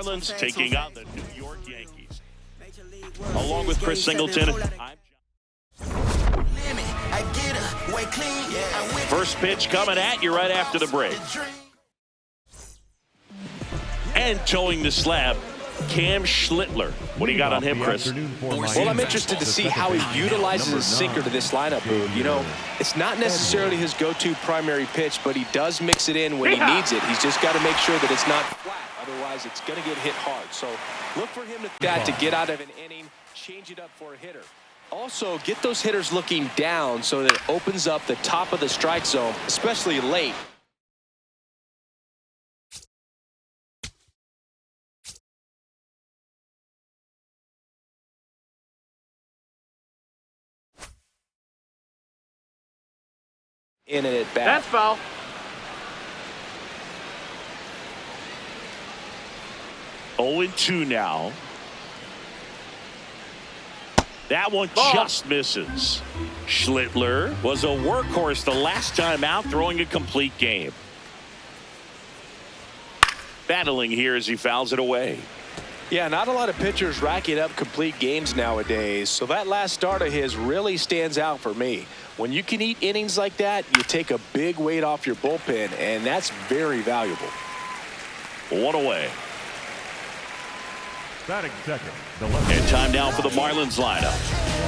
Marlins taking on the New York Yankees. Along with Chris Singleton, first pitch coming at you right after the break. And towing the slab, Cam Schlittler. What do you got on him, Chris? Well, I'm interested to see how he utilizes his sinker to this lineup, Boog. You know, it's not necessarily his go-to primary pitch, but he does mix it in when he needs it. He's just got to make sure that it's not flat. Otherwise, it's going to get hit hard. So look for him to get out of an inning, change it up for a hitter. Also, get those hitters looking down so that it opens up the top of the strike zone, especially late. In and at bat. That's foul. Oh, 2 now. That one just misses. Schlittler was a workhorse the last time out, throwing a complete game. Battling here as he fouls it away. Yeah, not a lot of pitchers racking up complete games nowadays, so that last start of his really stands out for me. When you can eat innings like that, you take a big weight off your bullpen, and that's very valuable. 1 away. Batting second. And time now for the Marlins lineup.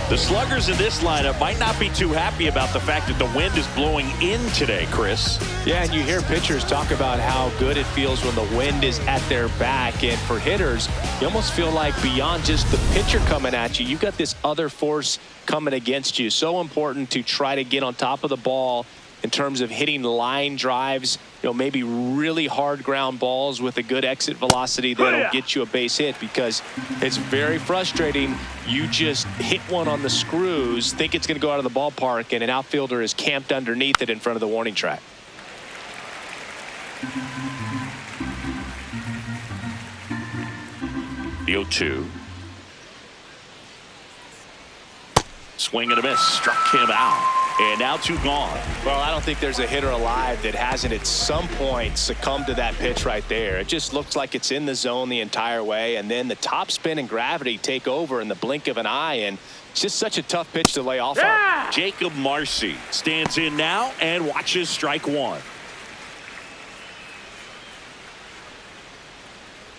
The sluggers in this lineup might not be too happy about the fact that the wind is blowing in today, Chris. Yeah, and you hear pitchers talk about how good it feels when the wind is at their back. And for hitters, you almost feel like beyond just the pitcher coming at you, you've got this other force coming against you. So important to try to get on top of the ball in terms of hitting line drives, you know, maybe really hard ground balls with a good exit velocity that'll get you a base hit, because it's very frustrating. You just hit one on the screws, think it's going to go out of the ballpark, and an outfielder is camped underneath it in front of the warning track. The 0-2. Swing and a miss. Struck him out. And now 2 gone. Well, I don't think there's a hitter alive that hasn't at some point succumbed to that pitch right there. It just looks like it's in the zone the entire way, and then the top spin and gravity take over in the blink of an eye, and it's just such a tough pitch to lay off on. Jacob Marcy stands in now and watches strike 1.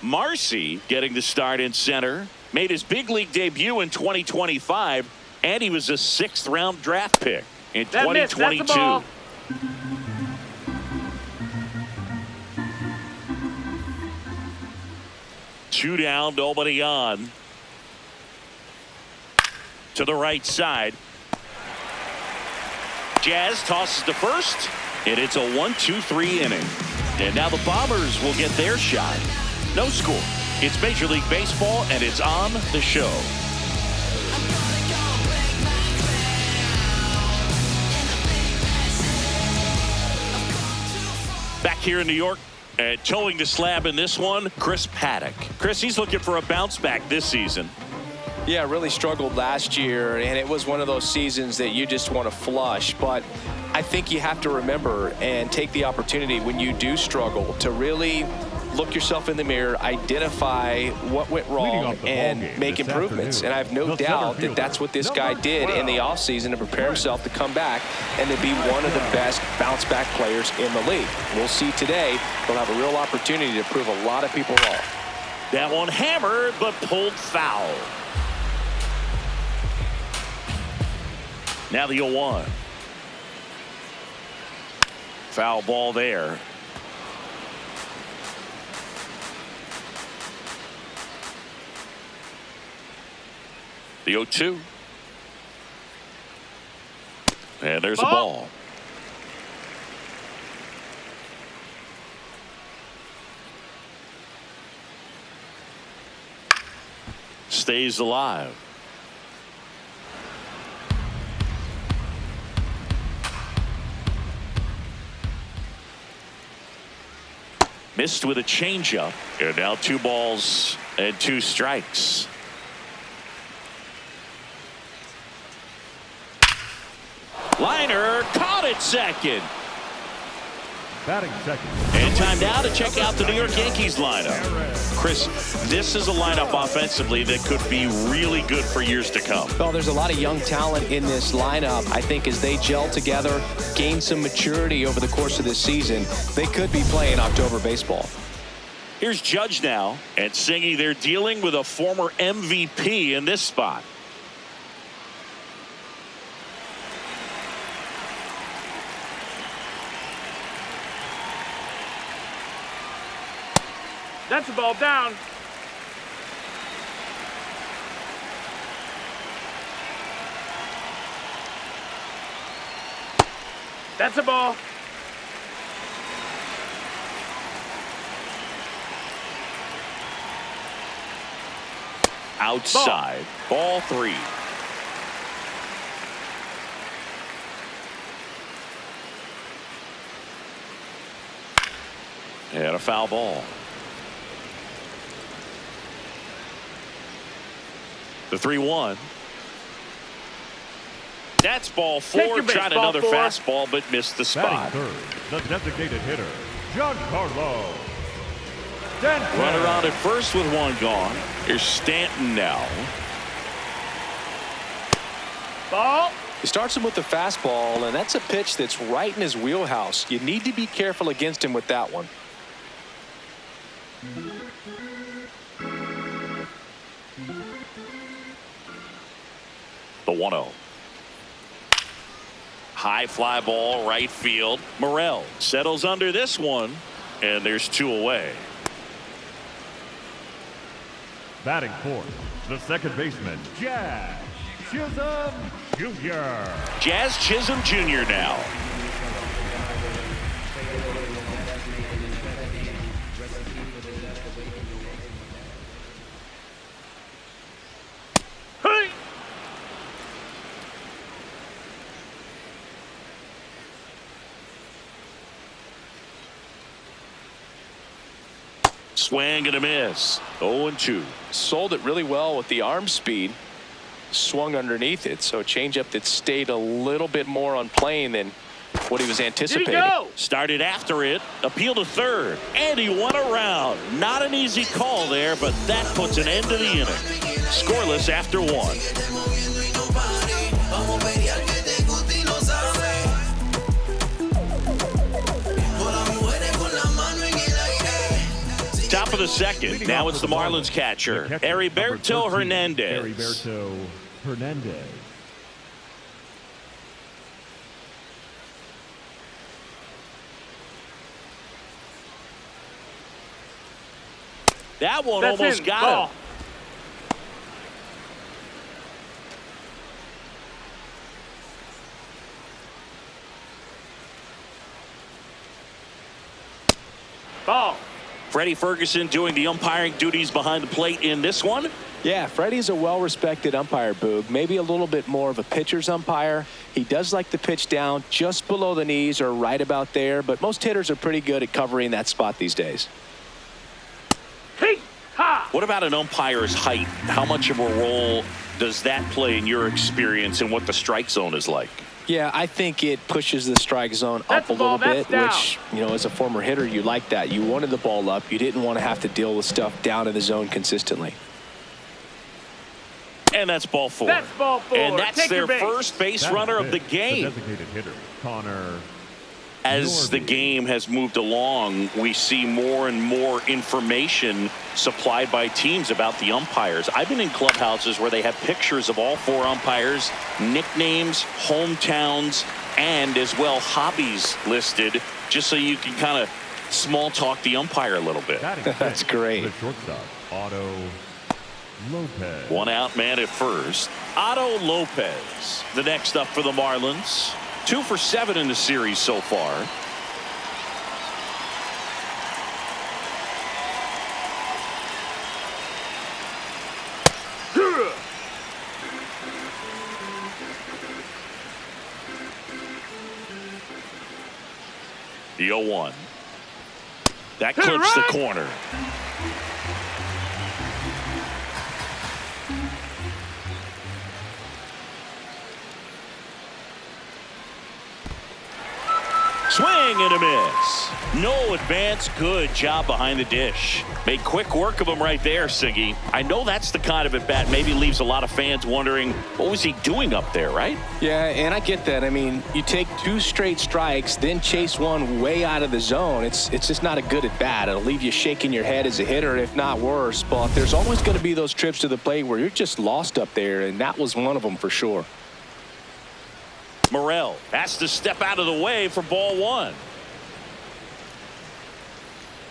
Marcy getting the start in center. Made his big league debut in 2025, and he was a 6th round draft pick in 2022. Two down, nobody on. To the right side. Jazz tosses to first, and it's a 1-2-3 inning. And now the Bombers will get their shot. No score. It's Major League Baseball, and it's on the show. Back here in New York, towing the slab in this one, Chris Paddock. Chris, he's looking for a bounce back this season. Yeah, really struggled last year, and it was one of those seasons that you just want to flush. But I think you have to remember and take the opportunity when you do struggle to really look yourself in the mirror, identify what went wrong, and make improvements. And I have no doubt that that's what this guy did in the offseason to prepare himself to come back and to be one of the best bounce-back players in the league. We'll see today. He'll have a real opportunity to prove a lot of people wrong. That one hammered, but pulled foul. Now the 0-1. Foul ball there. The 0-2. And there's a ball. Stays alive. Missed with a changeup. And now 2 balls and 2 strikes. Liner caught at second. Batting second. And time now to check out the New York Yankees lineup. Chris, this is a lineup offensively that could be really good for years to come. Well, there's a lot of young talent in this lineup. I think as they gel together, gain some maturity over the course of this season, they could be playing October baseball. Here's Judge now, and Singy, they're dealing with a former MVP in this spot. That's a ball down. That's a ball. Outside. Ball 3. And a foul ball. The 3-1. That's ball 4. Tried another fastball, but missed the spot. Batting third, the designated hitter, Giancarlo. Runner on at first with one gone. Here's Stanton now. Ball. He starts him with the fastball, and that's a pitch that's right in his wheelhouse. You need to be careful against him with that one. The 1-0. High fly ball, right field. Morel settles under this one, and there's 2 away. Batting fourth, the second baseman, Jazz Chisholm Jr. Jazz Chisholm Jr. now. Hey. Swing and a miss. 0-2. Sold it really well with the arm speed. Swung underneath it, so a changeup that stayed a little bit more on plane than what he was anticipating. Started after it, appeal to third, and he won around. Not an easy call there, but that puts an end to the inning. Scoreless after 1. Top of the second. Now it's the Marlins catcher, Heriberto Hernandez. Heriberto Hernandez. That one almost got him. Ball. Freddie Ferguson doing the umpiring duties behind the plate in this one. Yeah, Freddie's a well-respected umpire, Boog. Maybe a little bit more of a pitcher's umpire. He does like to pitch down just below the knees or right about there, but most hitters are pretty good at covering that spot these days. Hey, ha. What about an umpire's height? How much of a role does that play in your experience and what the strike zone is like? Yeah, I think it pushes the strike zone up a little bit, which, you know, as a former hitter, you like that. You wanted the ball up. You didn't want to have to deal with stuff down in the zone consistently. And that's ball 4. That's ball 4. And that's their first base runner of the game. The designated hitter, Connor. As the game has moved along, we see more and more information supplied by teams about the umpires. I've been in clubhouses where they have pictures of all 4 umpires, nicknames, hometowns, and as well hobbies listed, just so you can kind of small talk the umpire a little bit. That's great. The shortstop, Otto Lopez. 1 out man at first. Otto Lopez, the next up for the Marlins. 2 for 7 in the series so far. The 0-1. That clips the corner. Swing and a miss. No advance. Good job behind the dish. Made quick work of him right there, Siggy. I know that's the kind of at-bat maybe leaves a lot of fans wondering, what was he doing up there, right? Yeah, and I get that. I mean, you take 2 straight strikes, then chase one way out of the zone. It's just not a good at-bat. It'll leave you shaking your head as a hitter, if not worse. But there's always going to be those trips to the plate where you're just lost up there, and that was one of them for sure. Morel has to step out of the way for ball 1.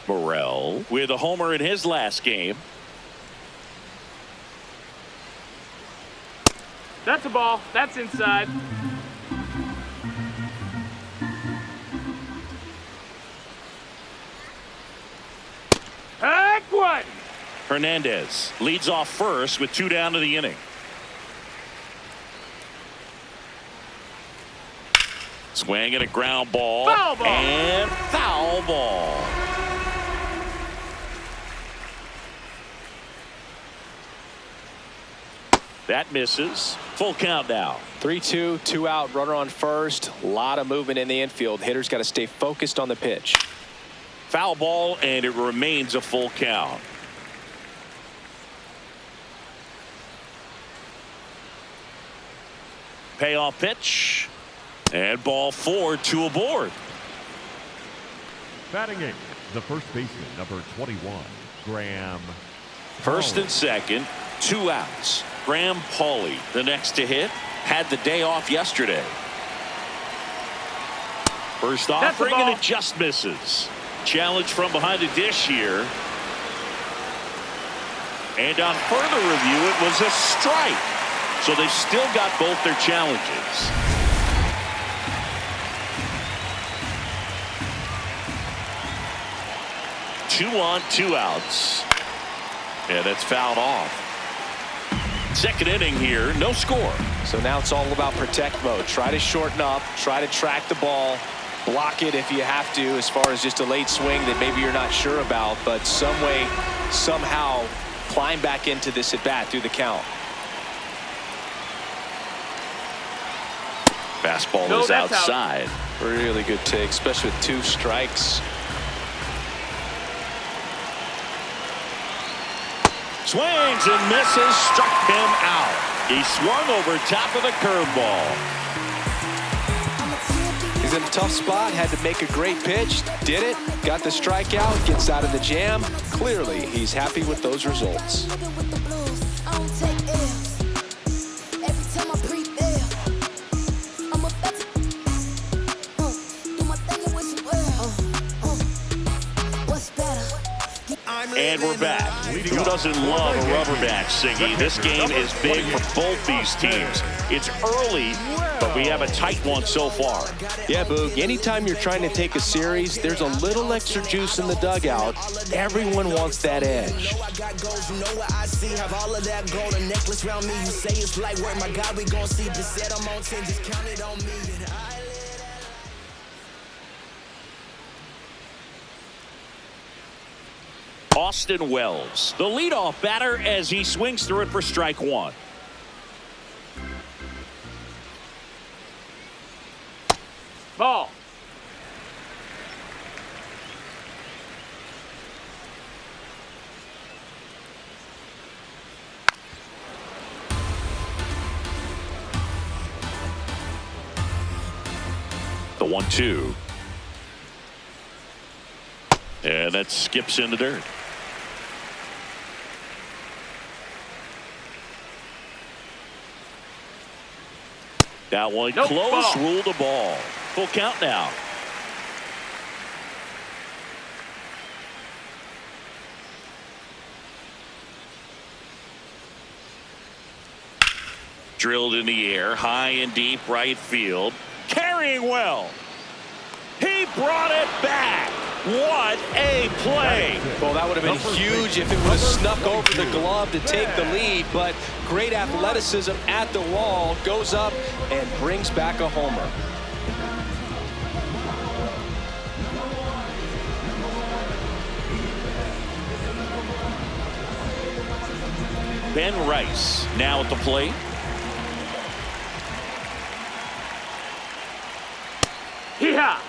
Morel with a homer in his last game. That's a ball. That's inside. Heck one. Hernandez leads off first with 2 down to the inning. Swing and a ground ball. Foul ball. And foul ball. That misses. Full count now. 3-2, 2 out, runner on first. A lot of movement in the infield. Hitters got to stay focused on the pitch. Foul ball, and it remains a full count. Payoff pitch. And ball 4, 2 aboard. Batting 8th, the first baseman, number 21, Graham. First and second, 2 outs. Graham Pauley, the next to hit, had the day off yesterday. First offering, and it just misses. Challenge from behind the dish here. And on further review, it was a strike. So they've still got both their challenges. Two on, 2 outs. And that's fouled off. Second inning here, no score. So now it's all about protect mode. Try to shorten up, try to track the ball, block it if you have to, as far as just a late swing that maybe you're not sure about, but some way, somehow climb back into this at bat through the count. Fastball is outside. Really good take, especially with 2 strikes. Swings and misses, struck him out. He swung over top of the curveball. He's in a tough spot, had to make a great pitch, did it, got the strikeout, gets out of the jam. Clearly, he's happy with those results. And we're back. Who doesn't love a rubber match, Siggy? This game is big for both these teams. It's early, but we have a tight one so far. Yeah, Boog, anytime you're trying to take a series, there's a little extra juice in the dugout. Everyone wants that edge. Austin Wells, the leadoff batter, as he swings through it for strike 1. Ball. The 1-2. And that skips in the dirt. That one Nope, close, ball. ruled a ball. Full count now. Drilled in the air, high and deep right field. Carrying well. He brought it back. What a play. Well, that would have been huge if it would have snuck over the glove to take the lead, but great athleticism at the wall, goes up and brings back a homer. Ben Rice now at the plate. Yeah.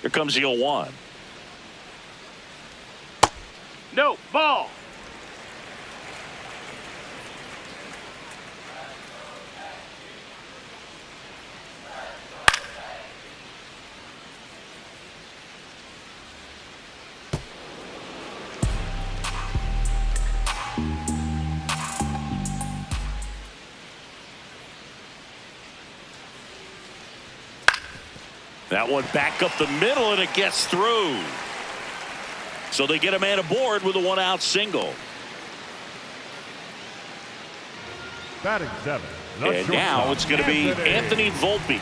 Here comes the 0-1. No, ball. That one back up the middle, and it gets through. So they get a man aboard with a 1-out single. Batting 7. And now it's going to be Anthony Volpe.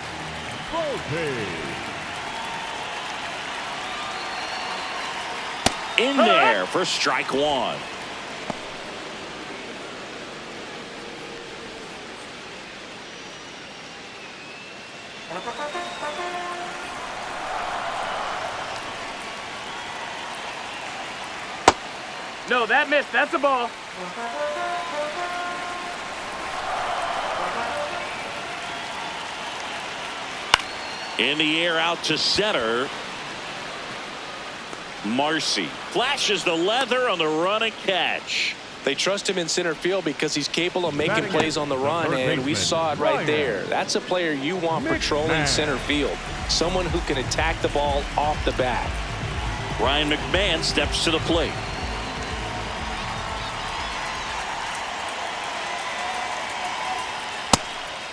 In there for strike 1. No, that missed. That's a ball. In the air out to center. Marcy flashes the leather on the run and catch. They trust him in center field because he's capable of making plays on the run, and we saw it right there. That's a player you want patrolling center field. Someone who can attack the ball off the bat. Ryan McMahon steps to the plate.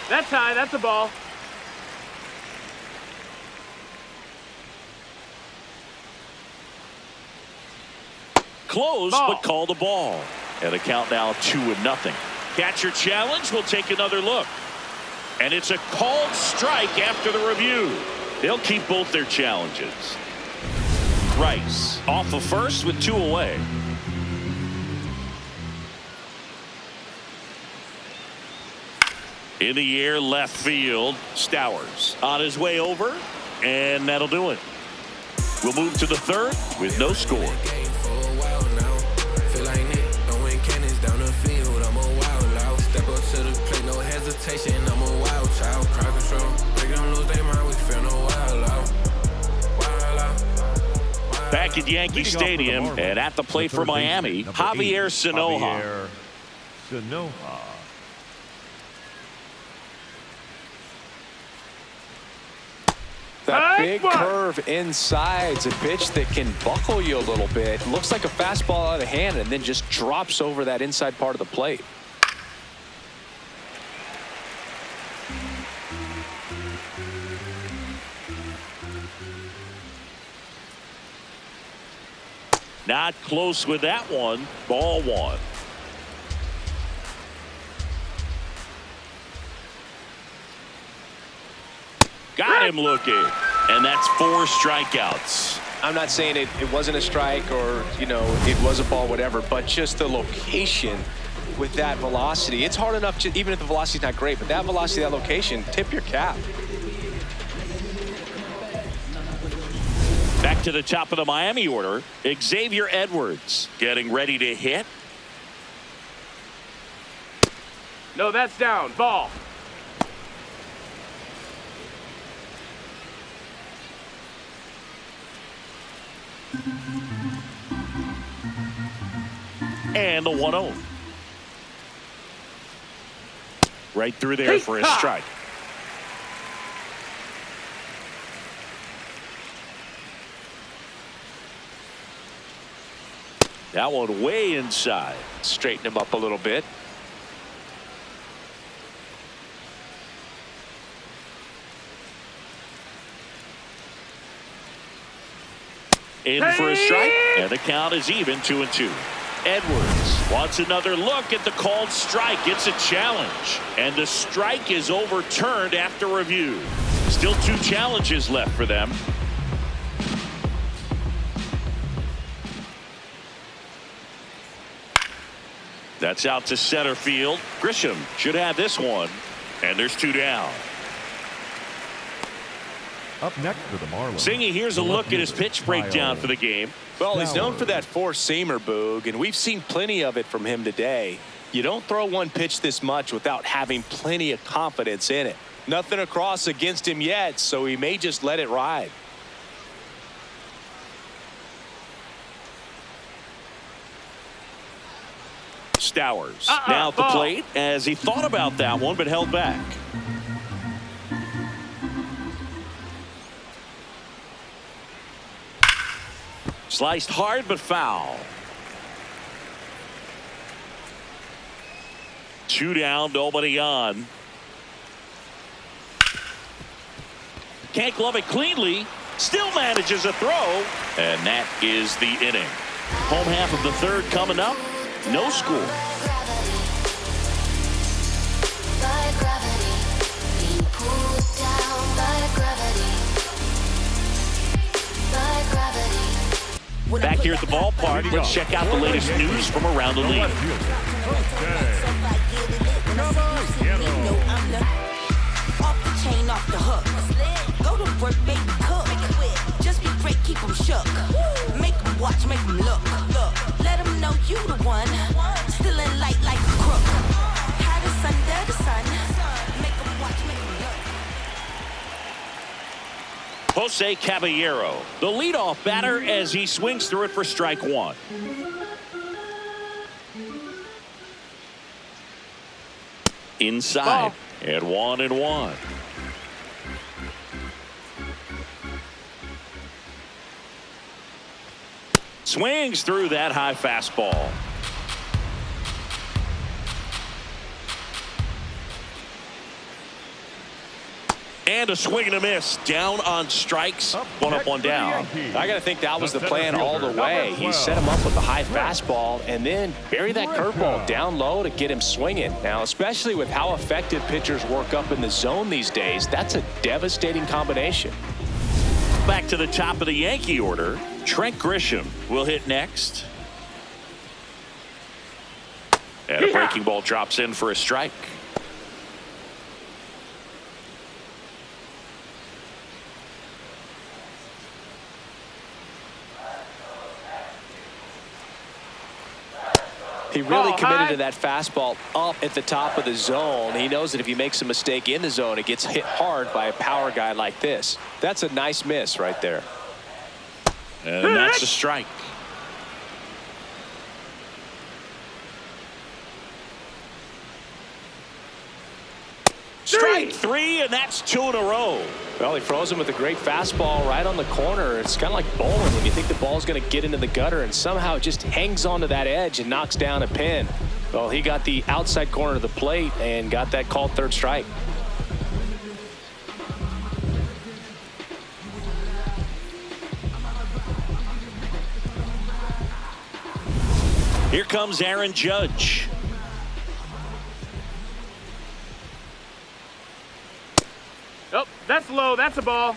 That's high. That's a ball. Close, but called a ball. And the count now 2-0. Catcher challenge. Will take another look. And it's a called strike after the review. They'll keep both their challenges. Rice off of first with 2 away. In the air left field. Stowers on his way over, and that'll do it. We'll move to the 3rd with no score. Back at Yankee Stadium and at the plate for Miami, Javier Sanoja. That big curve inside's a pitch that can buckle you a little bit. Looks like a fastball out of hand and then just drops over that inside part of the plate. Not close with that one. Ball 1. Got him looking. And that's 4 strikeouts. I'm not saying it wasn't a strike or, you know, it was a ball, whatever, but just the location with that velocity. It's hard enough, to, even if the velocity's not great, but that velocity, that location, tip your cap. Back to the top of the Miami order, Xavier Edwards getting ready to hit. No, that's down. Ball. And the 1-0. Right through there for a strike. That one way inside. Straighten him up a little bit. In for a strike, and the count is even 2-2. Edwards wants another look at the called strike. It's a challenge, and the strike is overturned after review. Still 2 challenges left for them. That's out to center field. Grisham should have this one, and there's 2 down. Up next for the Marlins. Singy, here's a look at his pitch breakdown for the game. Well, he's known for that 4-seamer, Boog, and we've seen plenty of it from him today. You don't throw one pitch this much without having plenty of confidence in it. Nothing across against him yet, so he may just let it ride. Stowers. Now at the ball. plate as he thought about that one but held back. Sliced hard but foul. 2 down, nobody on. Can't glove it cleanly. Still manages a throw. And that is the inning. Home half of the third coming up. No score. Back here at the ballpark, let's check out the latest news from around the league. Off the chain, off the hook. Go to work, baby, cook. Just be great, keep them shook. Make them watch, make them look. Let them know you the one. Still in light like a crook. Hottest under the sun. Make them watch, make them look. Jose Caballero, the leadoff batter as he swings through it for strike one. Inside at 1-1. Swings through that high fastball. And a swing and a miss. Down on strikes. One up, one down. I got to think that was the plan all the way. He set him up with a high fastball and then bury that curveball down low to get him swinging. Now, especially with how effective pitchers work up in the zone these days, that's a devastating combination. Back to the top of the Yankee order. Trent Grisham will hit next. And a breaking ball drops in for a strike. He really committed to that fastball up at the top of the zone. He knows that if he makes a mistake in the zone, it gets hit hard by a power guy like this. That's a nice miss right there. And that's a strike. Strike three, and that's 2 in a row. Well, he froze him with a great fastball right on the corner. It's kind of like bowling when you think the ball's going to get into the gutter and somehow it just hangs onto that edge and knocks down a pin. Well, he got the outside corner of the plate and got that called third strike. Here comes Aaron Judge. Oh, that's low. That's a ball.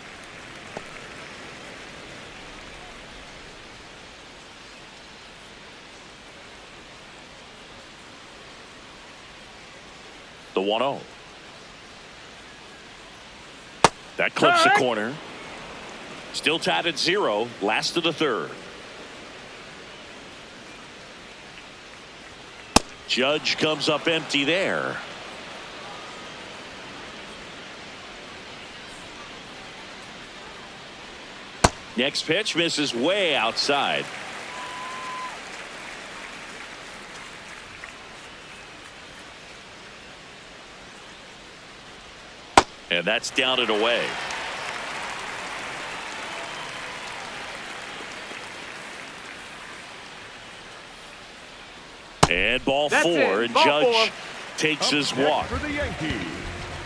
The 1-0. That clips the corner. Still tied at 0. Last of the third. Judge comes up empty there. Next pitch misses way outside. And that's down and away. And ball That's 4, it. and Ball Judge 4. takes his Up next walk. for the Yankees,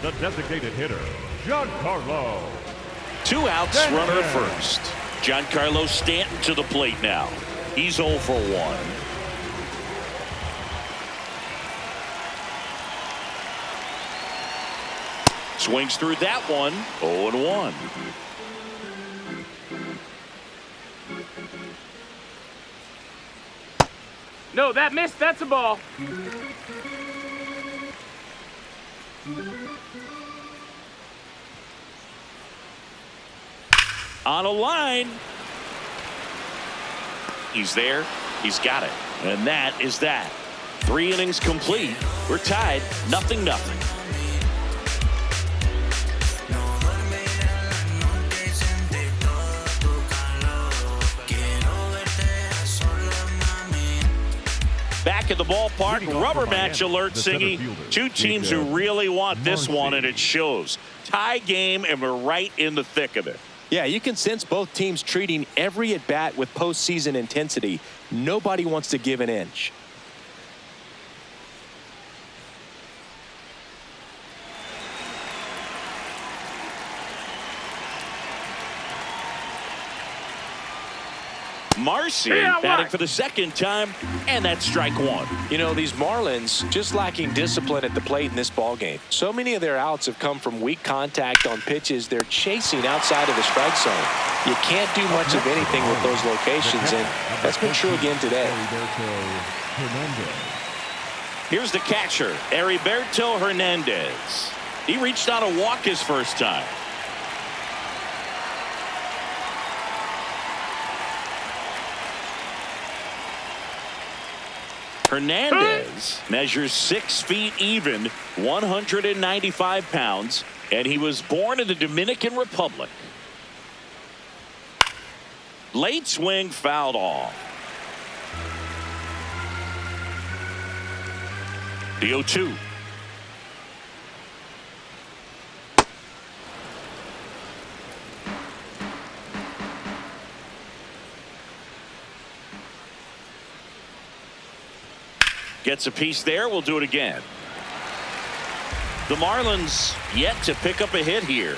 the designated hitter, Giancarlo. 2 outs, runner at first. Giancarlo Stanton to the plate now. He's 0 for 1. Swings through that one. 0-1. No, that missed. That's a ball. On a line. He's there. He's got it. And that is that. 3 innings complete. We're tied 0-0. Back at the ballpark, Leading off rubber for match Miami, alert the center singing. fielder, Two teams who Jacob really want this one, and Marcy. it shows. Tie game, and we're right in the thick of it. Yeah, you can sense both teams treating every at-bat with postseason intensity. Nobody wants to give an inch. Marcy Yeah, batting what? for the second time, and that's strike one. You know, these Marlins just lacking discipline at the plate in this ballgame. So many of their outs have come from weak contact on pitches they're chasing outside of the strike zone. You can't do much of anything with those locations, and that's been true again today. Here's the catcher, Heriberto Hernandez. He reached on a walk his first time. Hernandez measures 6 feet even, 195 pounds, and he was born in the Dominican Republic. Late swing fouled off. The 0-2. Gets a piece there. We'll do it again. The Marlins yet to pick up a hit here.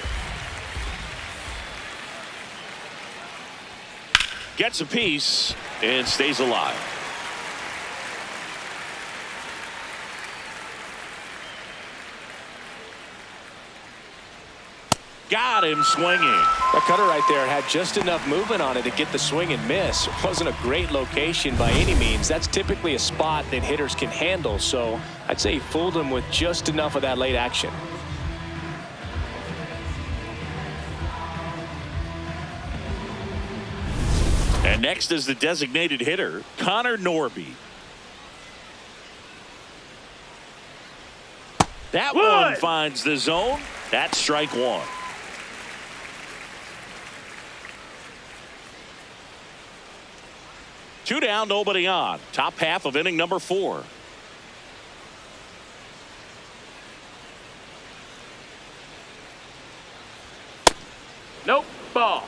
Gets a piece and stays alive. Got him swinging. That cutter right there had just enough movement on it to get the swing and miss. It wasn't a great location by any means. That's typically a spot that hitters can handle, so I'd say he fooled him with just enough of that late action. And next is the designated hitter, Connor Norby. That one finds the zone. That's strike one. Two down, nobody on. Top half of inning number 4. Nope. Ball.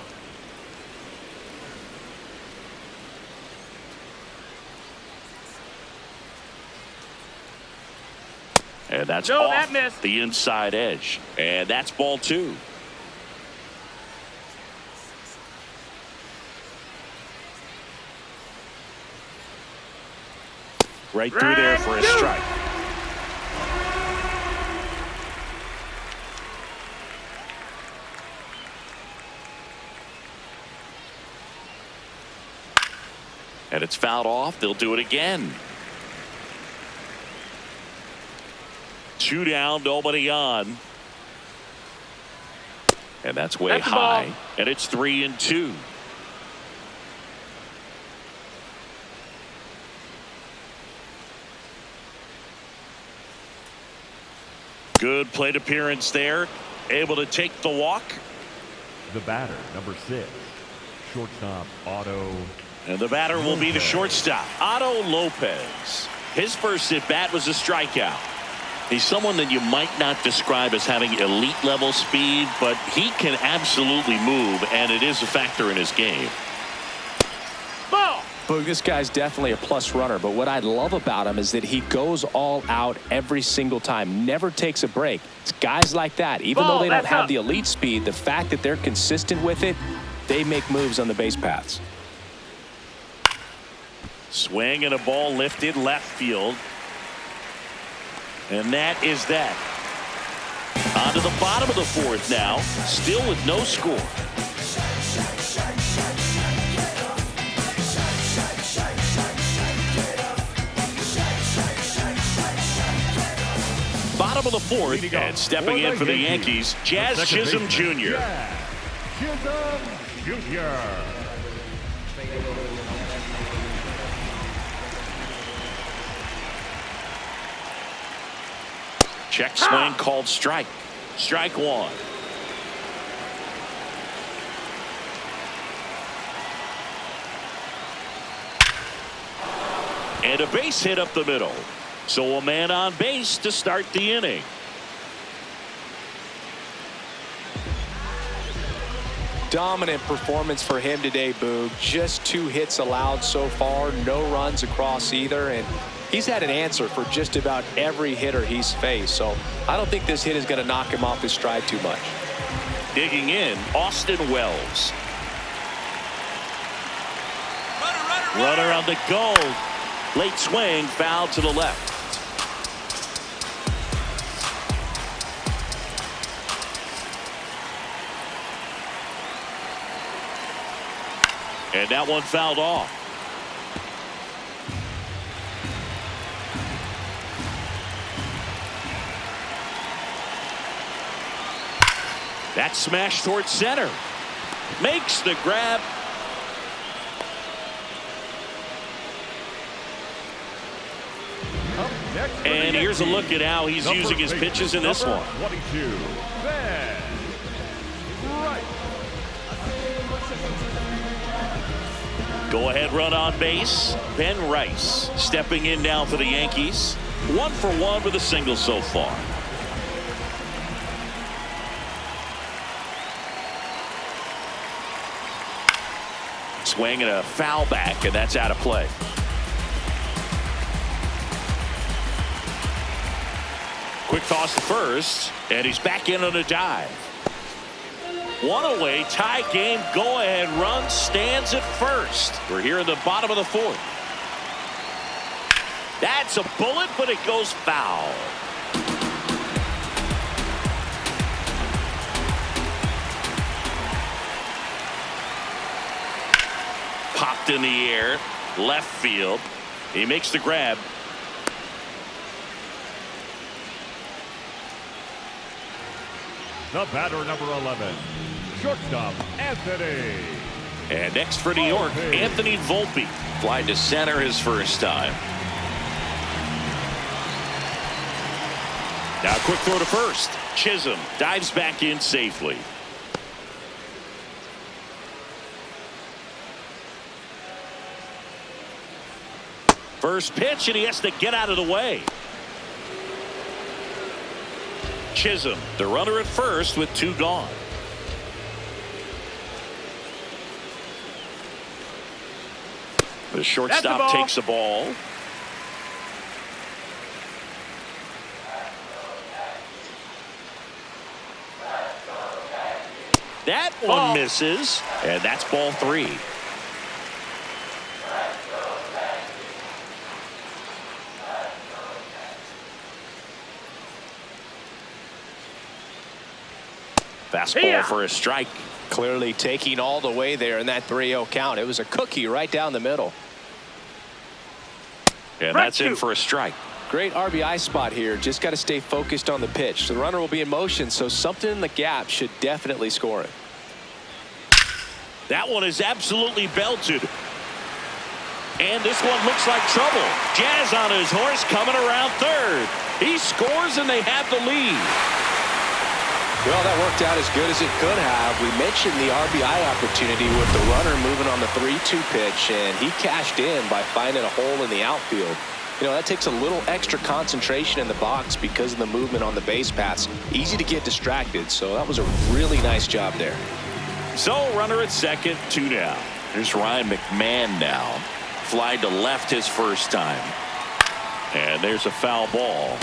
And that's No, off that missed. the inside edge. And that's ball 2. Right through there for a strike. And it's fouled off. They'll do it again. 2 down, nobody on. And that's way That's the high. ball. And it's 3-2. Good plate appearance there. Able to take the walk. The batter, number 6, shortstop Otto. And the batter will be the shortstop, Otto Lopez. His first at bat was a strikeout. He's someone that you might not describe as having elite level speed, but he can absolutely move, and it is a factor in his game. Ball. Boog, this guy's definitely a plus runner, but what I love about him is that he goes all out every single time, never takes a break. It's guys like that, even though they don't have the elite speed, the fact that they're consistent with it, they make moves on the base paths. Swing and a ball lifted left field. And that is that. On to the bottom of the 4th now, still with no score. Bottom of the 4th, and stepping in for the Yankees, Jazz Chisholm Jr. Jazz Chisholm Jr. Check swing called strike. Strike 1. And a base hit up the middle. So a man on base to start the inning. Dominant performance for him today, Boog. Just 2 hits allowed so far, no runs across either, and he's had an answer for just about every hitter he's faced. So I don't think this hit is going to knock him off his stride too much. Digging in, Austin Wells. Runner on the go. Late swing, foul to the left. And that one fouled off. That smash towards center. Makes the grab. And here's a look at how he's using his pitches in this one. 22, Ben Rice. Go ahead run on base. Ben Rice stepping in now for the Yankees. 1 for 1 with a single so far. Swing and a foul back, and that's out of play. Quick toss to first, and he's back in on a dive. 1 away, tie game, go ahead run, stands at first. We're here in the bottom of the 4th. That's a bullet, but it goes foul. Popped in the air, left field. He makes the grab. The batter, number 11, shortstop Anthony. And next for New York, Anthony Volpe. Fly to center his first time. Now quick throw to first. Chisholm dives back in safely. First pitch, and he has to get out of the way. Chisholm, the runner at first with 2 gone. The shortstop takes the ball. That one misses, and that's ball 3. Fastball for a strike. Clearly taking all the way there in that 3-0 count. It was a cookie right down the middle. And that's in for a strike. Great RBI spot here. Just got to stay focused on the pitch. The runner will be in motion, so something in the gap should definitely score it. That one is absolutely belted. And this one looks like trouble. Jazz on his horse coming around third. He scores and they have the lead. Well, that worked out as good as it could have. We mentioned the RBI opportunity with the runner moving on the 3-2 pitch, and he cashed in by finding a hole in the outfield. You know, that takes a little extra concentration in the box because of the movement on the base paths. Easy to get distracted, so that was a really nice job there. So, runner at second, 2 down. There's Ryan McMahon now. Fly to left his first time. And there's a foul ball.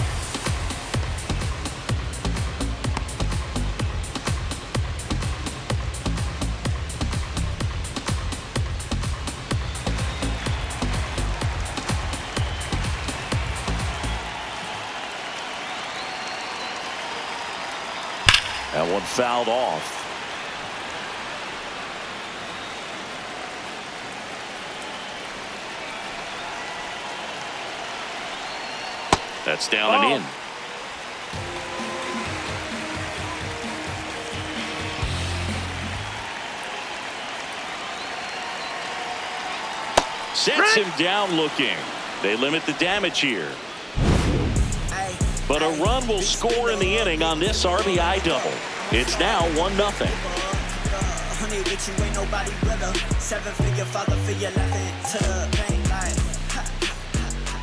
That one fouled off. That's down and in. Sets him down looking. They limit the damage here. But a run will score in the inning on this RBI double. It's now 1-0.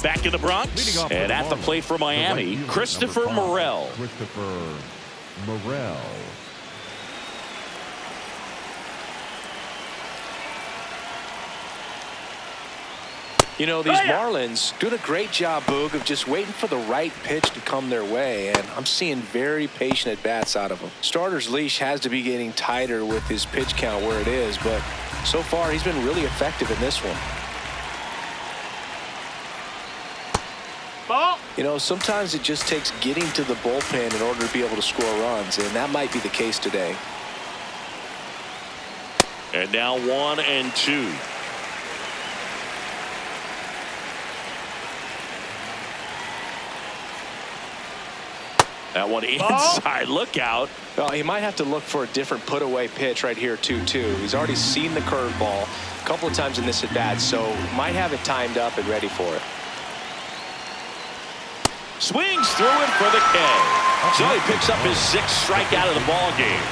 Back in the Bronx, and at the plate for Miami, Christopher Morel. Christopher Morel. You know, these Marlins doing a great job, Boog, of just waiting for the right pitch to come their way, and I'm seeing very patient at-bats out of them. Starter's leash has to be getting tighter with his pitch count where it is, but so far he's been really effective in this one. Ball. You know, sometimes it just takes getting to the bullpen in order to be able to score runs, and that might be the case today. And now 1-2. That one inside. Look out. Well, he might have to look for a different put-away pitch right here, 2-2. He's already seen the curveball a couple of times in this at-bat, so might have it timed up and ready for it. Swings through it for the K. So he picks up his 6th strikeout of the ball game.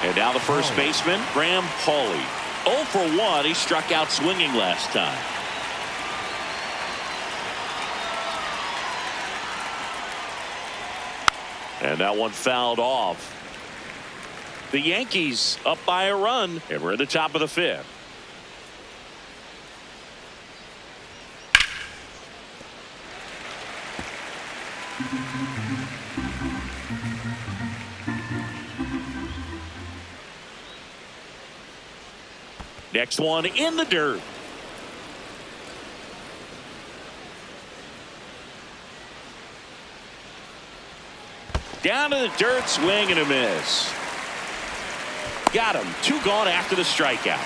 And now the first baseman, Graham Pauley. 0 for 1. He struck out swinging last time. And that one fouled off. The Yankees up by a run, and we're at the top of the 5th. Next one in the dirt. Down to the dirt, swing and a miss. Got him. 2 gone after the strikeout.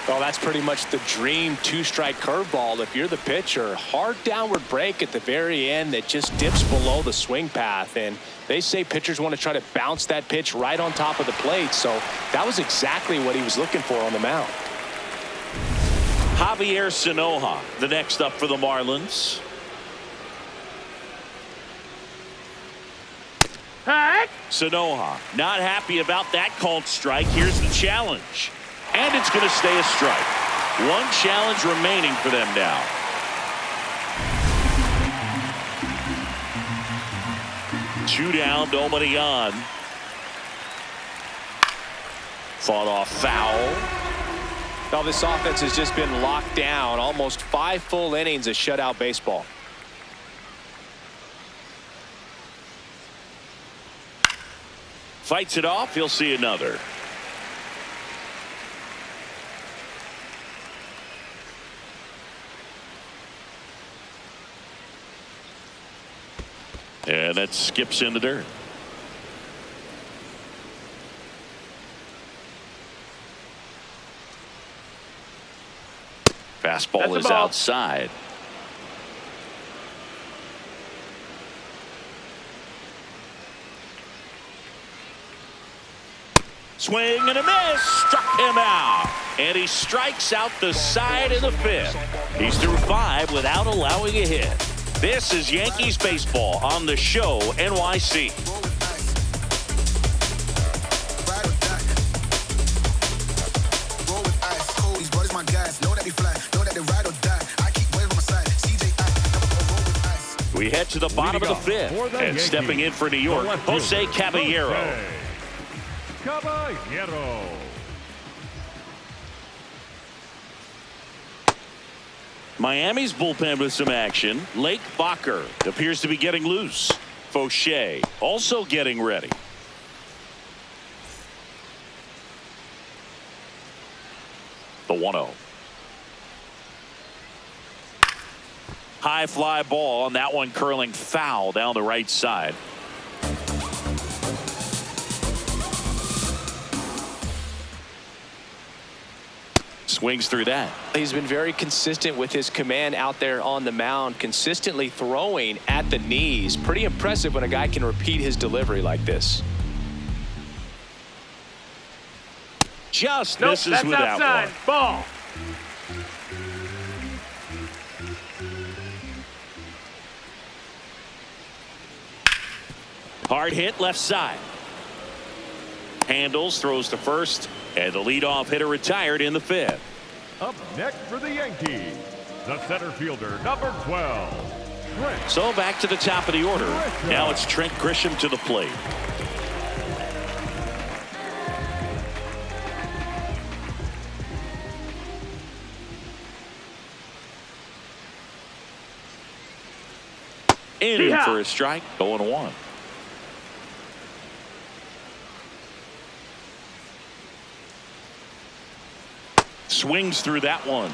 Well, that's pretty much the dream 2-strike curveball if you're the pitcher. Hard downward break at the very end that just dips below the swing path. And they say pitchers want to try to bounce that pitch right on top of the plate. So that was exactly what he was looking for on the mound. Javier Sanoja, the next up for the Marlins. Hey. Sanoja not happy about that called strike. Here's the challenge. And it's going to stay a strike. 1 challenge remaining for them now. Two down, nobody on. Fought off foul. Now this offense has just been locked down. Almost 5 full innings of shutout baseball. Fights it off. He'll see another. And that skips in the dirt. Fastball is outside. Swing and a miss. Struck him out. And he strikes out the side of the 5th. He's through 5 without allowing a hit. This is Yankees baseball on the show NYC. We head to the bottom of the 5th, and stepping in for New York, Jose Caballero. Miami's bullpen with some action. Lake Bacher appears to be getting loose. Fauché also getting ready. The 1-0. High fly ball, and that one curling foul down the right side. Swings through that. He's been very consistent with his command out there on the mound, consistently throwing at the knees. Pretty impressive when a guy can repeat his delivery like this. Just misses with that outside. one. Ball. Hard hit left side. Handles, throws to first, and the leadoff hitter retired in the 5th. Up next for the Yankees, the center fielder, number 12. Trent. So back to the top of the order. Now it's Trent Grisham to the plate. In for a strike, 0-1. Swings through that one.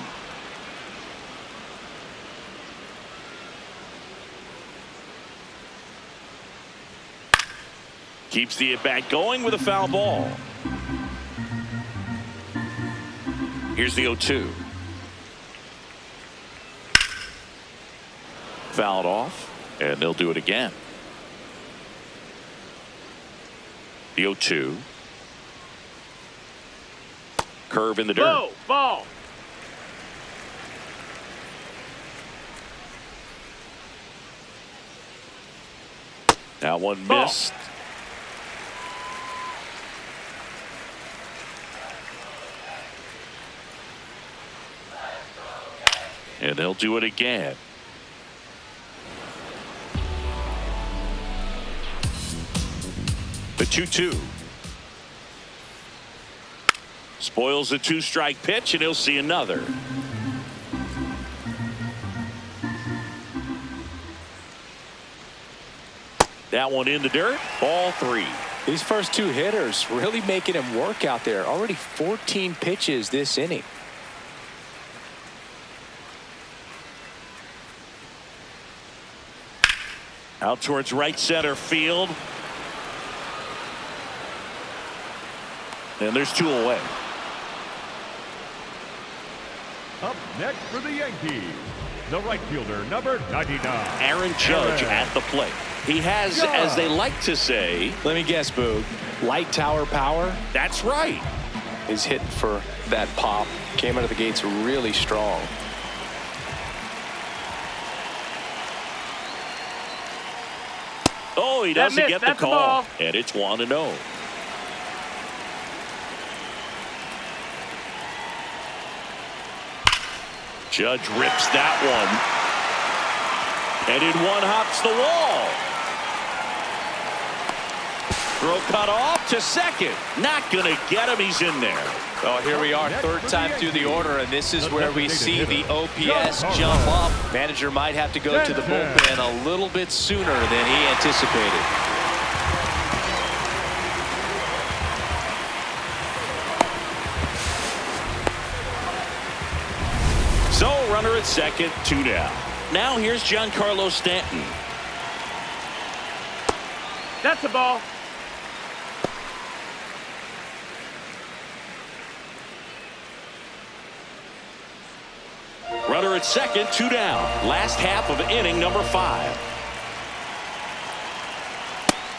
Keeps the at-bat going with a foul ball. Here's the 0-2. Fouled off, and they'll do it again. The 0-2. Curve in the dirt. Low, ball. That one Ball. missed. And they'll do it again. The 2-2. Spoils the 2-strike pitch, and he'll see another. That one in the dirt. Ball 3. These first 2 hitters really making him work out there. Already 14 pitches this inning. Out towards right center field. And there's 2 away. Up next for the Yankees, the right fielder, number 99. Aaron Judge at the plate. He has, as they like to say, Let me guess, Boog. Light tower power that's right. is hitting for that pop. Came out of the gates really strong. Oh, he doesn't missed. get the That's a call. ball. And it's 1-0. Judge rips that one. And in one hops the wall. Throw cut off to second. Not going to get him. He's in there. Oh, here we are, 3rd time through the order, and this is where we see the OPS jump up. Manager might have to go to the bullpen a little bit sooner than he anticipated. So runner at second, 2 down. Now here's Giancarlo Stanton. That's a ball. Runner at second, 2 down. Last half of inning number 5.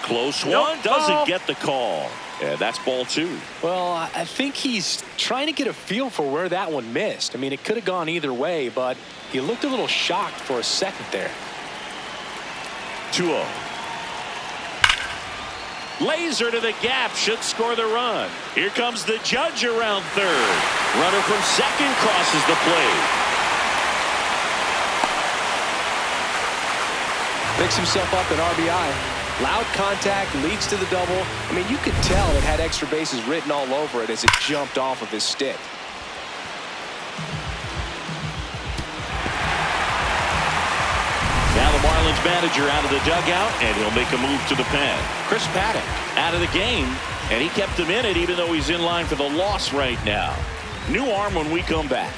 Close one, doesn't get the call. Yeah, that's ball 2. Well, I think he's trying to get a feel for where that one missed. I mean, it could have gone either way, but he looked a little shocked for a second there. 2-0. Laser to the gap, should score the run. Here comes the Judge around third. Runner from second crosses the plate. Picks himself up an RBI. Loud contact, leads to the double. I mean, you could tell it had extra bases written all over it as it jumped off of his stick. Now the Marlins manager out of the dugout, and he'll make a move to the pen. Chris Paddock out of the game, and he kept him in it even though he's in line for the loss right now. New arm when we come back.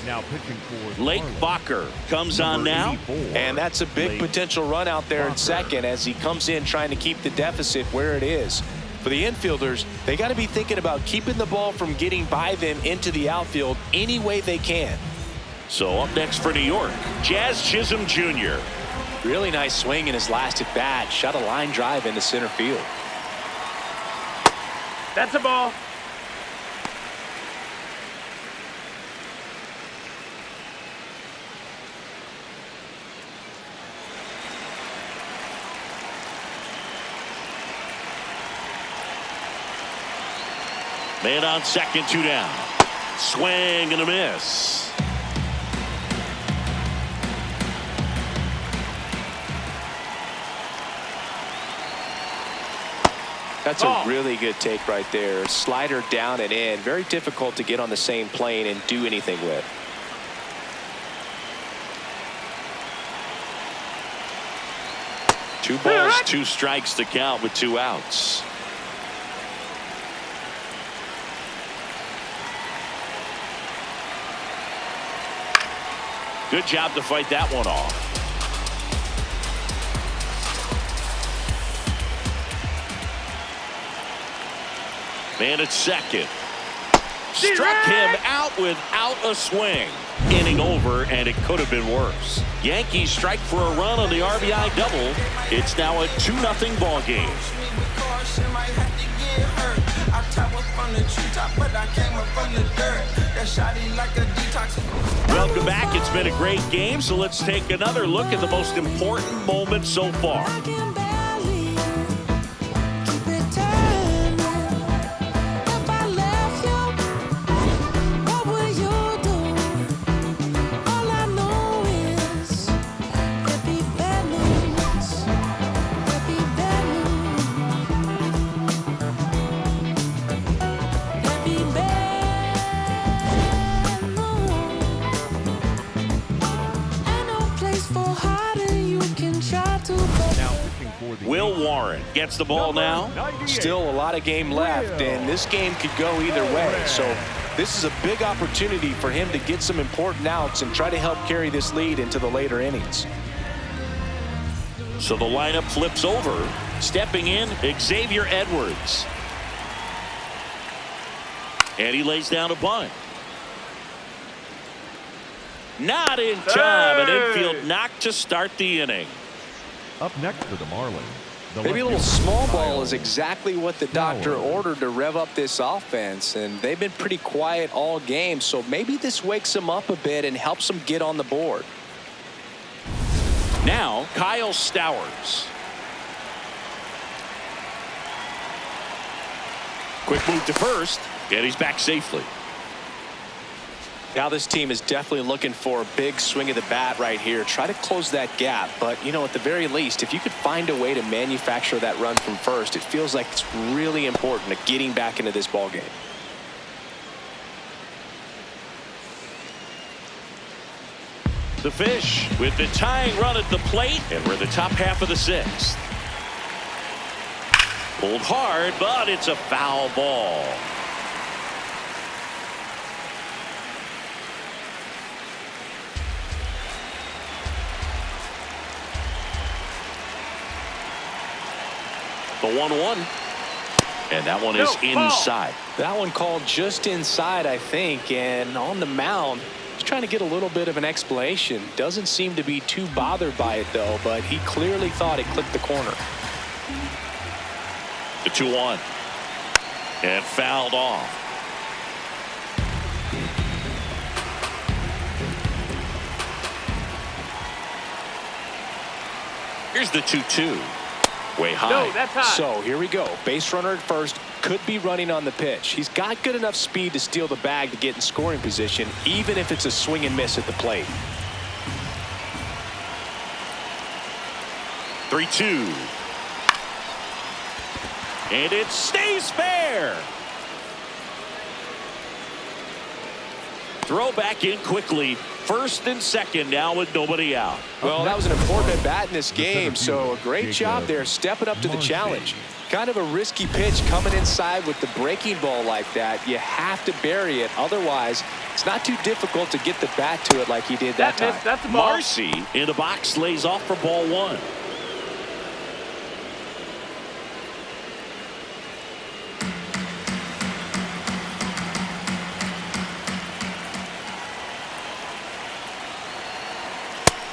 Now pitching for the Lake Marlins, Bacher comes on now. 84. And that's a big Lake potential run out there in Bacher. second as he comes in trying to keep the deficit where it is. For the infielders, they got to be thinking about keeping the ball from getting by them into the outfield any way they can. So up next for New York, Jazz Chisholm Jr. Really nice swing in his last at bat. Shot a line drive into center field. That's a ball. Man on second, 2 down. Swing and a miss. That's a really good take right there. Slider down and in. Very difficult to get on the same plane and do anything with. Two balls, 2 strikes to count with 2 outs. Good job to fight that one off. Man at second. Struck him out without a swing. Inning over, and it could have been worse. Yankees strike for a run on the RBI double. It's now a 2-0 ball game. Welcome back. It's been a great game, so let's take another look at the most important moment so far. Will Warren gets the ball now. Still a lot of game left, and this game could go either way. So this is a big opportunity for him to get some important outs and try to help carry this lead into the later innings. So the lineup flips over. Stepping in, Xavier Edwards. And he lays down a bunt. Not in time. An infield knock to start the inning. Up next for the Marlins. Maybe a little small ball is exactly what the doctor ordered to rev up this offense, and they've been pretty quiet all game, so maybe this wakes them up a bit and helps them get on the board. Now Kyle Stowers. Quick move to first, and he's back safely. Now this team is definitely looking for a big swing of the bat right here. Try to close that gap. But, you know, at the very least, if you could find a way to manufacture that run from first, it feels like it's really important to getting back into this ball game. The Fish with the tying run at the plate, and we're in the top half of the 6th. Pulled hard, but it's a foul ball. The 1-1. And that one is inside. That one called just inside, I think. And on the mound, he's trying to get a little bit of an explanation. Doesn't seem to be too bothered by it, though. But he clearly thought it clipped the corner. The 2-1. And fouled off. Here's the 2-2. Way high. No, that's high. So here we go. Base runner at first. Could be running on the pitch. He's got good enough speed to steal the bag to get in scoring position, even if it's a swing and miss at the plate. 3-2. And it stays fair. Throw back in quickly. First and second now with nobody out. Well, that was an important at bat in this game, so a great job there stepping up to the challenge. Kind of a risky pitch coming inside with the breaking ball like that. You have to bury it. Otherwise, it's not too difficult to get the bat to it like he did that time. That's the ball. Marcy in the box lays off for ball 1.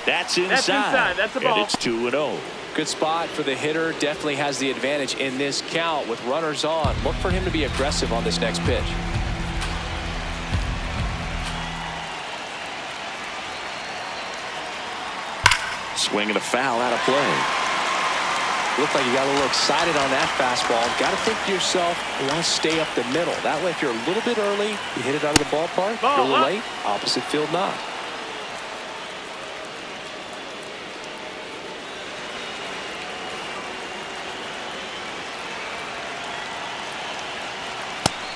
That's inside. That's a ball. And it's 2-0. Good spot for the hitter. Definitely has the advantage in this count with runners on. Look for him to be aggressive on this next pitch. Swing and a foul out of play. Looked like you got a little excited on that fastball. Got to think to yourself, you want to stay up the middle. That way, if you're a little bit early, you hit it out of the ballpark. You're a little late, opposite field knock.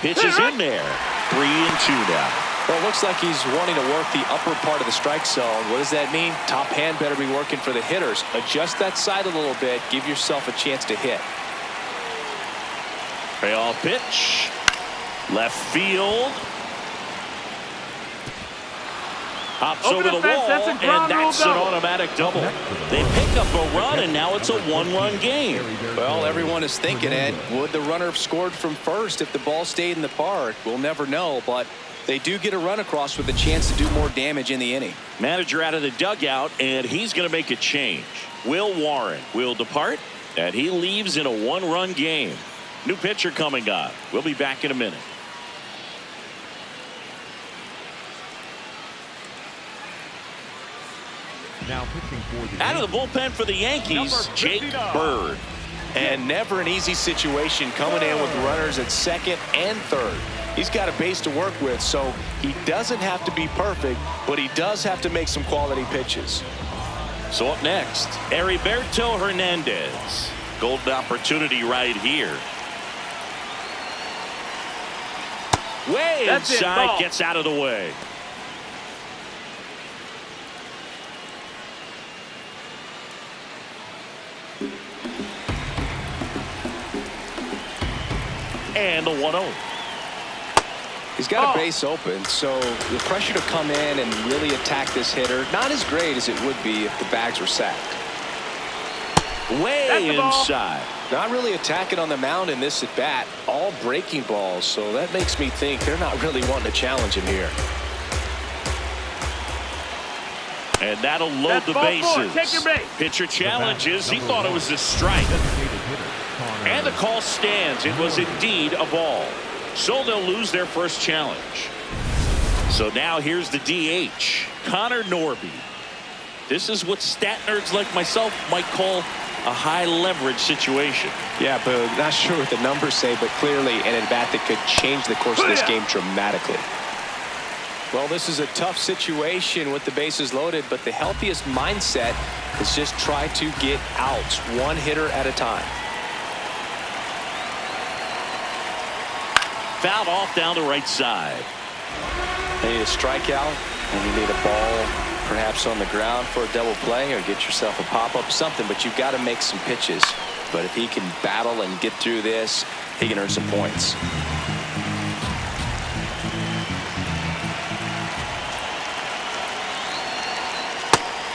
Pitch is in there. 3-2 now. Well, it looks like he's wanting to work the upper part of the strike zone. What does that mean? Top hand better be working for the hitters. Adjust that side a little bit. Give yourself a chance to hit. Payoff pitch. Left field. Hops over the wall, and that's an automatic double. They pick up a run, and now it's a one-run game. Well, everyone is thinking, Ed, would the runner have scored from first if the ball stayed in the park? We'll never know, but they do get a run across with a chance to do more damage in the inning. Manager out of the dugout, and he's going to make a change. Will Warren will depart, and he leaves in a one-run game. New pitcher coming on. We'll be back in a minute. Now pitching for the Out of the bullpen for the Yankees, Jake Bird. And never an easy situation coming in with runners at second and third. He's got a base to work with, so he doesn't have to be perfect, but he does have to make some quality pitches. So up next, Heriberto Hernandez. Golden opportunity right here. Way inside, gets out of the way. And the 1-0. He's got a base open, so the pressure to come in and really attack this hitter, not as great as it would be if the bags were sacked. Way inside. Not really attacking on the mound in this at bat. All breaking balls, so that makes me think they're not really wanting to challenge him here. And that'll load the bases. Take your base. Pitcher challenges. He thought it was a strike. And the call stands. It was indeed a ball. So they'll lose their first challenge. So now here's the DH, Connor Norby. This is what stat nerds like myself might call a high leverage situation. Yeah, but not sure what the numbers say, but clearly an at-bat that could change the course of this game dramatically. Well, this is a tough situation with the bases loaded, but the healthiest mindset is just try to get outs, one hitter at a time. Fouled off down the right side. You need a strikeout, and you need a ball perhaps on the ground for a double play, or get yourself a pop-up, something, but you've got to make some pitches. But if he can battle and get through this, he can earn some points.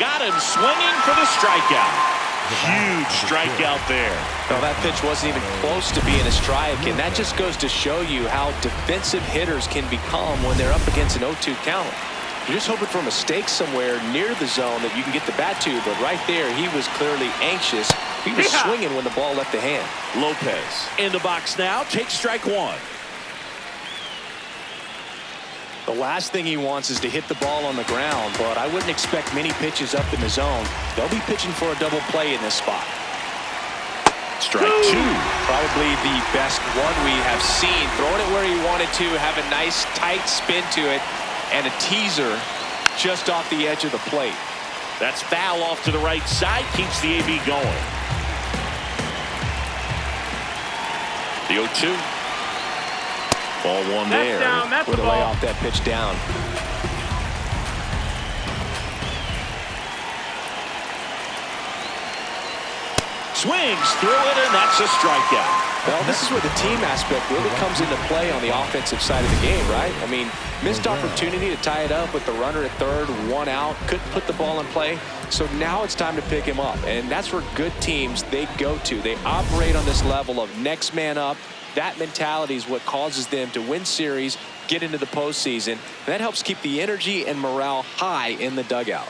Got him swinging for the strikeout. Huge strikeout there. Well, that pitch wasn't even close to being a strike, and that just goes to show you how defensive hitters can become when they're up against an 0-2 count. You're just hoping for a mistake somewhere near the zone that you can get the bat to, but right there he was clearly anxious. He was swinging when the ball left the hand. Lopez in the box now, takes strike one. The last thing he wants is to hit the ball on the ground, but I wouldn't expect many pitches up in the zone. They'll be pitching for a double play in this spot. Strike two. Probably the best one we have seen. Throwing it where he wanted to, have a nice tight spin to it, and a teaser just off the edge of the plate. That's foul off to the right side, keeps the AB going. The 0-2. Ball one there. With a lay off that pitch down. Swings through it, and that's a strikeout. Well, this is where the team aspect really comes into play on the offensive side of the game, right? I mean, missed opportunity to tie it up with the runner at third, one out, couldn't put the ball in play. So now it's time to pick him up, and that's where good teams, they go to. They operate on this level of next man up. That mentality is what causes them to win series, get into the postseason, and that helps keep the energy and morale high in the dugout.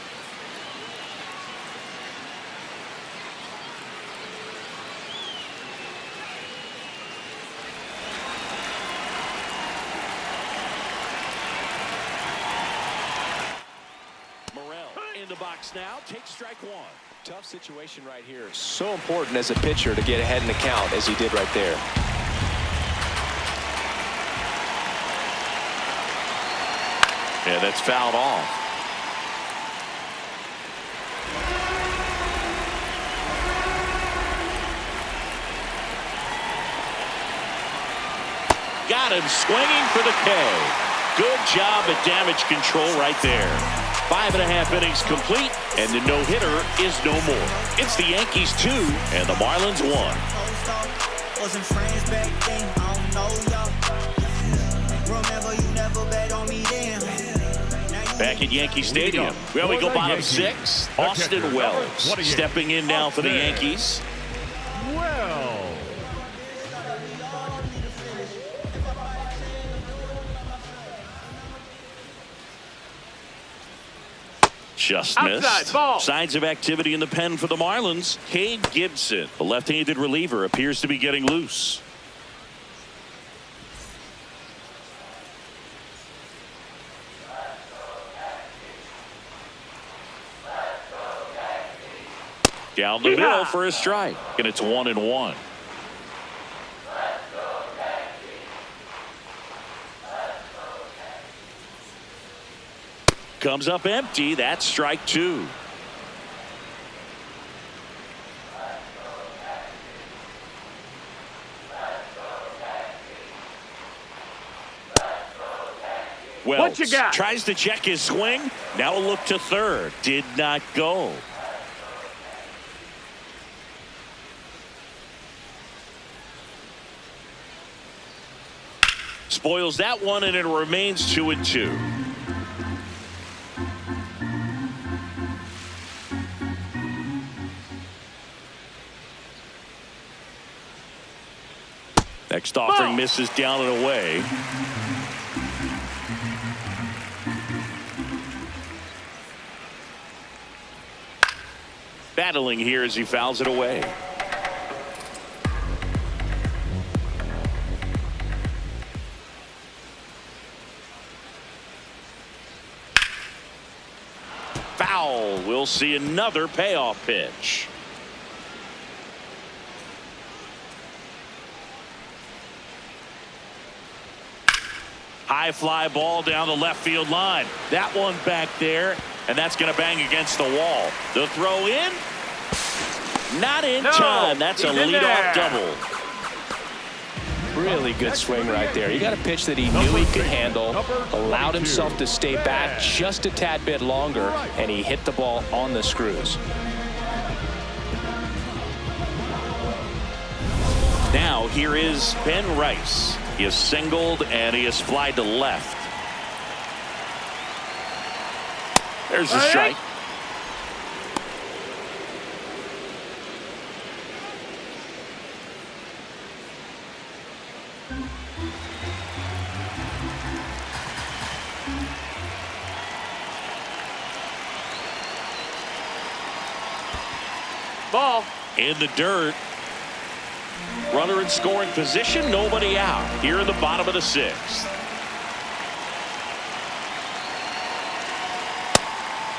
Morel in the box now, takes strike one. Tough situation right here. So important as a pitcher to get ahead in the count as he did right there. Yeah, that's fouled off. Got him swinging for the K. Good job at damage control right there. 5.5 innings complete, and the no-hitter is no more. It's the Yankees 2 and the Marlins 1. Wasn't friends back then, I don't know y'all. Remember you never bet on me then. Back at Yankee Stadium. Well, we go bottom 6. Austin Wells stepping in now for the Yankees. Well. Just missed. Outside, ball. Signs of activity in the pen for the Marlins. Cade Gibson, the left-handed reliever, appears to be getting loose. Down the middle for a strike, and it's 1-1. Comes up empty. That's strike 2. Wells What you got? tries to check his swing. Now a look to third. Did not go. Spoils that one, and it remains 2-2. Next offering misses down and away. Battling here as he fouls it away. Foul. We'll see another payoff pitch. High fly ball down the left field line. That one back there, and that's going to bang against the wall. The throw in. Not in time. That's a leadoff double. Really good swing right there. You got a pitch that he knew he could handle, allowed himself to stay back just a tad bit longer, and he hit the ball on the screws. Now here is Ben Rice. He is singled and he is flied to left. There's the strike. Ball. In the dirt. Runner in scoring position, nobody out. Here in the bottom of the 6th.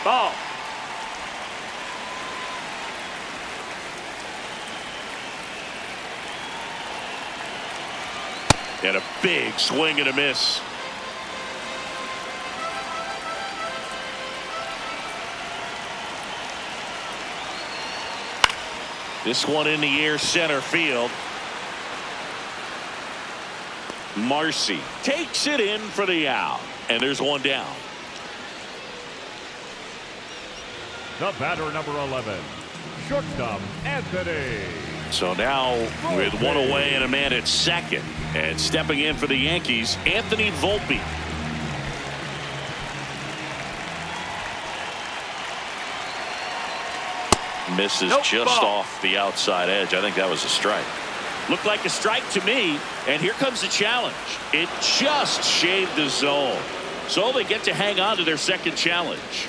Ball. And a big swing and a miss. This one in the air, center field. Marcy takes it in for the out, and there's one down. The batter, number 11, shortstop Anthony. So now with one away and a man at second, and stepping in for the Yankees, Anthony Volpe. Misses just off the outside edge. I think that was a strike. Looked like a strike to me, and here comes the challenge. It just shaved the zone. So they get to hang on to their second challenge.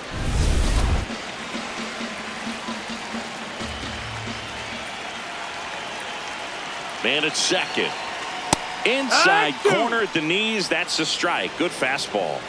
Man at second. Inside corner at the knees. That's a strike. Good fastball.